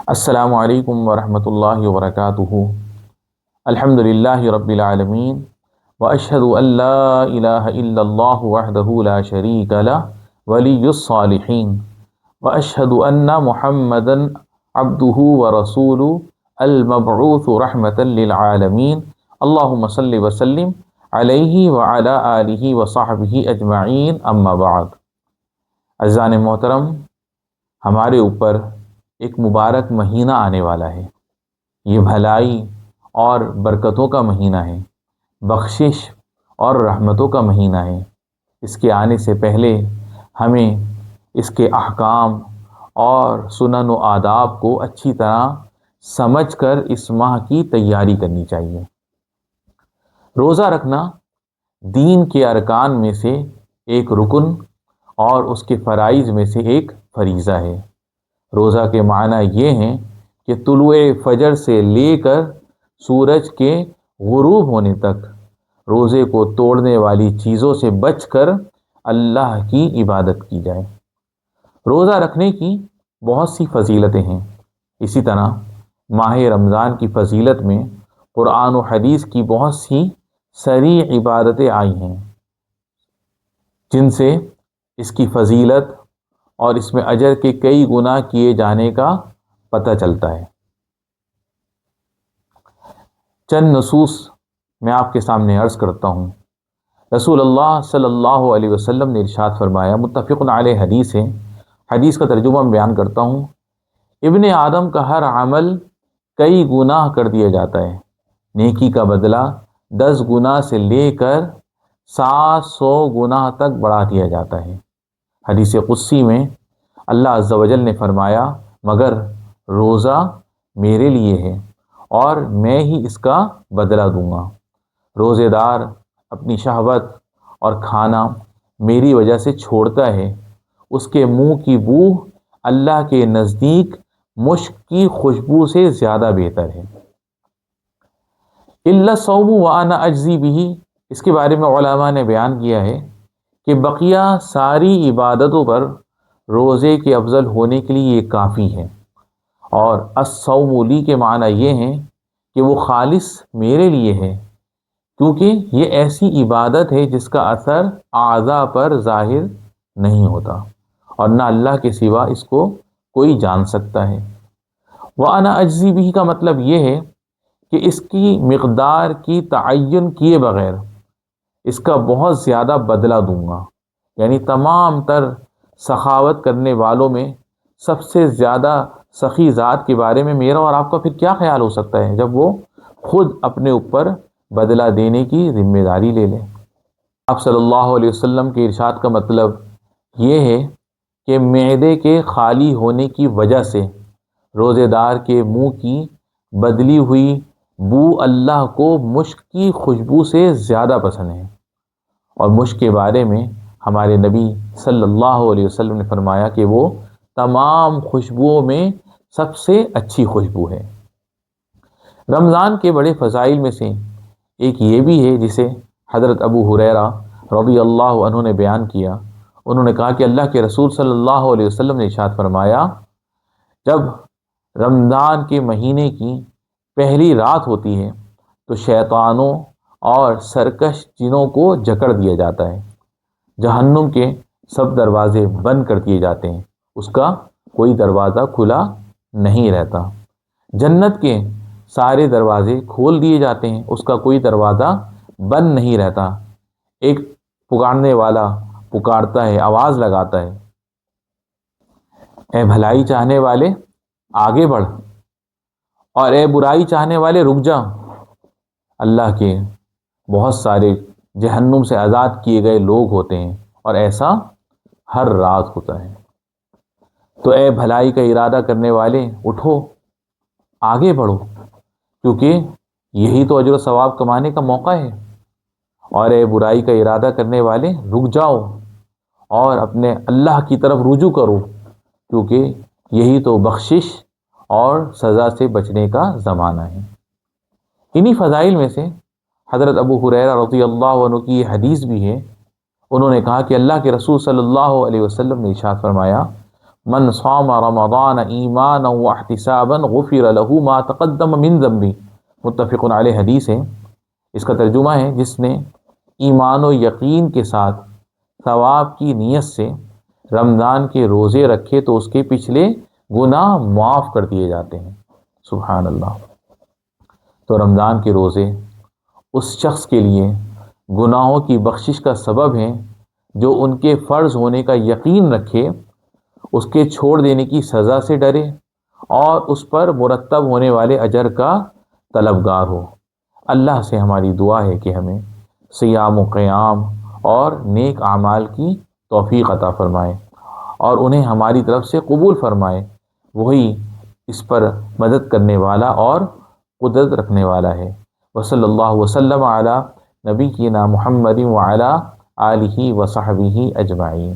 السلام علیکم ورحمۃ اللہ وبرکاتہ۔ الحمدللہ رب العالمین واشہد ان لا الہ الا اللہ وحدہ لا شریک لہ ولی الصالحین واشہد ان محمدا عبدہ ورسولہ المبعوث رحمۃ للعالمین اللہم صل وسلم علیہ وعلی آلہ وصحبہ اجمعین اما بعد۔ عزیزان محترم، ہمارے اوپر ایک مبارک مہینہ آنے والا ہے۔ یہ بھلائی اور برکتوں کا مہینہ ہے، بخشش اور رحمتوں کا مہینہ ہے۔ اس کے آنے سے پہلے ہمیں اس کے احکام اور سنن و آداب کو اچھی طرح سمجھ کر اس ماہ کی تیاری کرنی چاہیے۔ روزہ رکھنا دین کے ارکان میں سے ایک رکن اور اس کے فرائض میں سے ایک فریضہ ہے۔ روزہ کے معنی یہ ہیں کہ طلوع فجر سے لے کر سورج کے غروب ہونے تک روزے کو توڑنے والی چیزوں سے بچ کر اللہ کی عبادت کی جائے۔ روزہ رکھنے کی بہت سی فضیلتیں ہیں۔ اسی طرح ماہ رمضان کی فضیلت میں قرآن و حدیث کی بہت سی صریح عبادتیں آئی ہیں، جن سے اس کی فضیلت اور اس میں اجر کے کئی گنا کیے جانے کا پتہ چلتا ہے۔ چند نصوص میں آپ کے سامنے عرض کرتا ہوں۔ رسول اللہ صلی اللہ علیہ وسلم نے ارشاد فرمایا، متفق علیہ حدیث ہے، حدیث کا ترجمہ میں بیان کرتا ہوں۔ ابن آدم کا ہر عمل کئی گناہ کر دیا جاتا ہے، نیکی کا بدلہ 10 گنا سے لے کر 700 گنا تک بڑھا دیا جاتا ہے۔ حدیث قدسی میں اللہ عز و جل نے فرمایا، مگر روزہ میرے لیے ہے اور میں ہی اس کا بدلہ دوں گا۔ روزے دار اپنی شہوت اور کھانا میری وجہ سے چھوڑتا ہے، اس کے منہ کی بو اللہ کے نزدیک مشک کی خوشبو سے زیادہ بہتر ہے۔ الا الصوم وانا اجزی بہ، اس کے بارے میں علماء نے بیان کیا ہے کہ بقیہ ساری عبادتوں پر روزے کے افضل ہونے کے لیے یہ کافی ہے۔ اور الصوم لی کے معنی یہ ہیں کہ وہ خالص میرے لیے ہے، کیونکہ یہ ایسی عبادت ہے جس کا اثر اعضاء پر ظاہر نہیں ہوتا اور نہ اللہ کے سوا اس کو کوئی جان سکتا ہے۔ وانا اجزی بہ کا مطلب یہ ہے کہ اس کی مقدار کی تعین کیے بغیر اس کا بہت زیادہ بدلہ دوں گا، یعنی تمام تر سخاوت کرنے والوں میں سب سے زیادہ سخی ذات کے بارے میں میرا اور آپ کا پھر کیا خیال ہو سکتا ہے جب وہ خود اپنے اوپر بدلہ دینے کی ذمہ داری لے لے۔ آپ صلی اللہ علیہ وسلم کے ارشاد کا مطلب یہ ہے کہ معدے کے خالی ہونے کی وجہ سے روزے دار کے منہ کی بدلی ہوئی بو اللہ کو مشک کی خوشبو سے زیادہ پسند ہے۔ اور مشک کے بارے میں ہمارے نبی صلی اللہ علیہ وسلم نے فرمایا کہ وہ تمام خوشبوؤں میں سب سے اچھی خوشبو ہے۔ رمضان کے بڑے فضائل میں سے ایک یہ بھی ہے جسے حضرت ابو ہریرہ رضی اللہ عنہ نے بیان کیا۔ انہوں نے کہا کہ اللہ کے رسول صلی اللہ علیہ وسلم نے ارشاد فرمایا، جب رمضان کے مہینے کی پہلی رات ہوتی ہے تو شیطانوں اور سرکش جنوں کو جکڑ دیا جاتا ہے، جہنم کے سب دروازے بند کر دیے جاتے ہیں، اس کا کوئی دروازہ کھلا نہیں رہتا۔ جنت کے سارے دروازے کھول دیے جاتے ہیں، اس کا کوئی دروازہ بند نہیں رہتا۔ ایک پکارنے والا پکارتا ہے، آواز لگاتا ہے، اے بھلائی چاہنے والے آگے بڑھ، اور اے برائی چاہنے والے رک جا۔ اللہ کے بہت سارے جہنم سے آزاد کیے گئے لوگ ہوتے ہیں اور ایسا ہر رات ہوتا ہے۔ تو اے بھلائی کا ارادہ کرنے والے اٹھو، آگے بڑھو، کیونکہ یہی تو اجر و ثواب کمانے کا موقع ہے۔ اور اے برائی کا ارادہ کرنے والے رک جاؤ اور اپنے اللہ کی طرف رجوع کرو، کیونکہ یہی تو بخشش اور سزا سے بچنے کا زمانہ ہے۔ انہی فضائل میں سے حضرت ابو ہریرہ رضی اللہ عنہ کی یہ حدیث بھی ہے۔ انہوں نے کہا کہ اللہ کے رسول صلی اللہ علیہ وسلم نے ارشاد فرمایا، من صام رمضان ایمانا واحتسابا غفر له ما تقدم من ذنبه، متفق علیہ حدیث ہے۔ اس کا ترجمہ ہے جس نے ایمان و یقین کے ساتھ ثواب کی نیت سے رمضان کے روزے رکھے تو اس کے پچھلے گناہ معاف کر دیے جاتے ہیں۔ سبحان اللہ۔ تو رمضان کے روزے اس شخص کے لیے گناہوں کی بخشش کا سبب ہیں جو ان کے فرض ہونے کا یقین رکھے، اس کے چھوڑ دینے کی سزا سے ڈرے اور اس پر مرتب ہونے والے اجر کا طلبگار ہو۔ اللہ سے ہماری دعا ہے کہ ہمیں صیام و قیام اور نیک اعمال کی توفیق عطا فرمائے اور انہیں ہماری طرف سے قبول فرمائے۔ وہی اس پر مدد کرنے والا اور قدرت رکھنے والا ہے۔ وصلی اللہ وسلم علی نبینا محمد وعلی آلہ وصحبہ اجمعین۔